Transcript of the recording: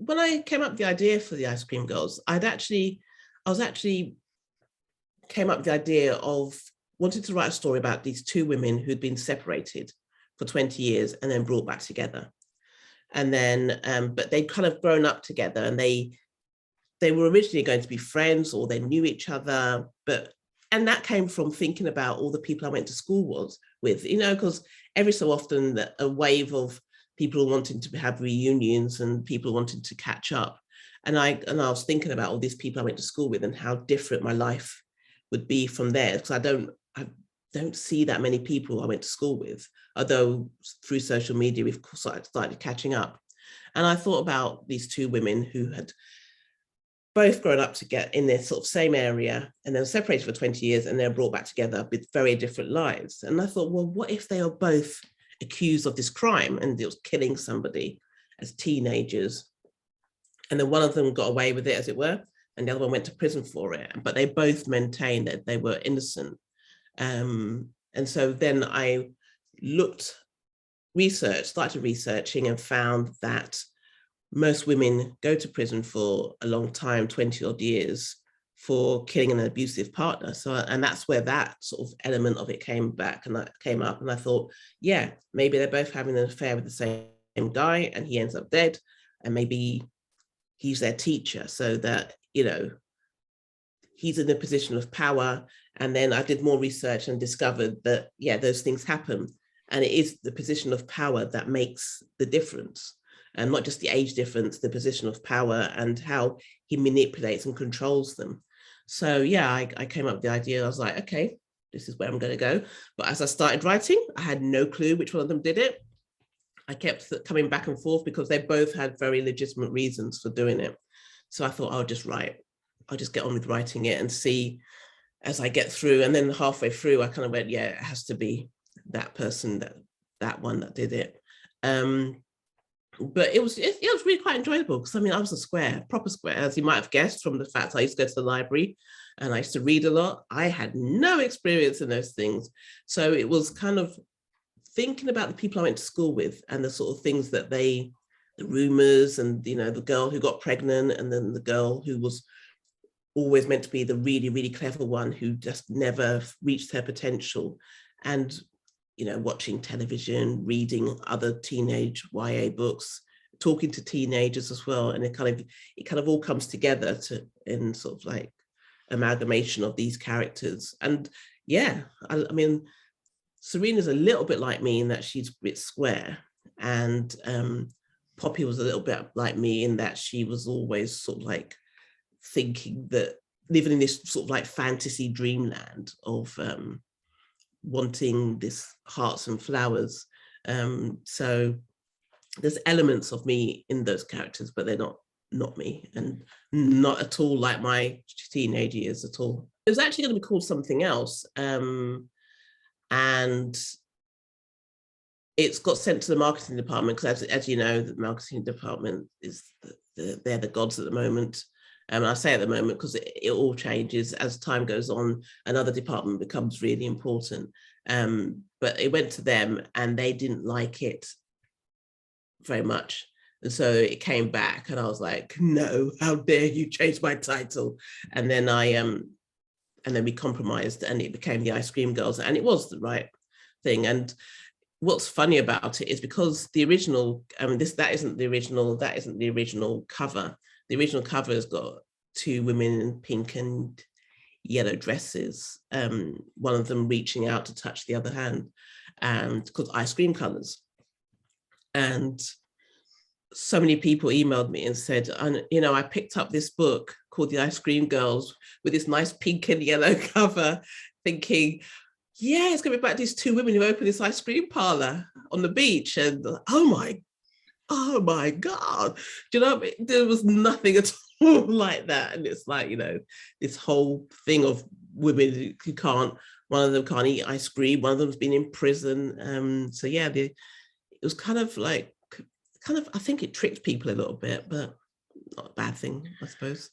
when I came up with the idea for the Ice Cream Girls, I was actually came up with the idea of wanting to write a story about these two women who'd been separated for 20 years and then brought back together. And then, but they'd kind of grown up together, and they were originally going to be friends, or they knew each other, and that came from thinking about all the people I went to school with, because every so often a wave of people wanting to have reunions and people wanting to catch up. And I was thinking about all these people I went to school with and how different my life would be from theirs, because I don't see that many people I went to school with, although through social media we've started catching up. And I thought about these two women who had both grown up to get in their sort of same area and then separated for 20 years and then brought back together with very different lives. And I thought, well, what if they are both accused of this crime and it was killing somebody as teenagers? And then one of them got away with it, as it were, and the other one went to prison for it. But they both maintained that they were innocent. And so then I started researching, and found that most women go to prison for a long time, 20 odd years, for killing an abusive partner. So, and that's where that sort of element of it came up. And I thought, yeah, maybe they're both having an affair with the same guy and he ends up dead. And maybe he's their teacher, so that, he's in a position of power. And then I did more research and discovered that, yeah, those things happen. And it is the position of power that makes the difference. And not just the age difference, the position of power and how he manipulates and controls them. So yeah, I came up with the idea. I was like, okay, this is where I'm going to go. But as I started writing, I had no clue which one of them did it. I kept coming back and forth because they both had very legitimate reasons for doing it. So I thought I'll just get on with writing it and see as I get through. And then halfway through, I kind of went, yeah, it has to be that person, that one that did it. But it was really quite enjoyable, because I was a proper square, as you might have guessed from the fact I used to go to the library and I used to read a lot. I had no experience in those things. So it was kind of thinking about the people I went to school with and the sort of things that the rumors and, the girl who got pregnant, and then the girl who was always meant to be the really, really clever one who just never reached her potential. And watching television, reading other teenage YA books, talking to teenagers as well. And it kind of all comes together in sort of like amalgamation of these characters. And yeah, Serena's a little bit like me in that she's a bit square. And Poppy was a little bit like me in that she was always sort of like thinking that, living in this sort of like fantasy dreamland of wanting this hearts and flowers. So there's elements of me in those characters, but they're not me, and not at all like my teenage years at all. It was actually going to be called something else. And it's got sent to the marketing department, because as you know, the marketing department is they're the gods at the moment. I say at the moment because it all changes as time goes on. Another department becomes really important. But it went to them and they didn't like it very much. And so it came back and I was like, no, how dare you change my title? And then and then we compromised and it became the Ice Cream Girls, and it was the right thing. And what's funny about it is because the original, that isn't the original cover. The original cover has got two women in pink and yellow dresses, one of them reaching out to touch the other hand, and called Ice Cream Colors. And so many people emailed me and said, I picked up this book called The Ice Cream Girls with this nice pink and yellow cover, thinking, yeah, it's going to be about these two women who open this ice cream parlor on the beach. And oh my God, there was nothing at all like that. And it's like, this whole thing of women who one of them can't eat ice cream, one of them's been in prison. So yeah, it was kind of, I think it tricked people a little bit, but not a bad thing, I suppose.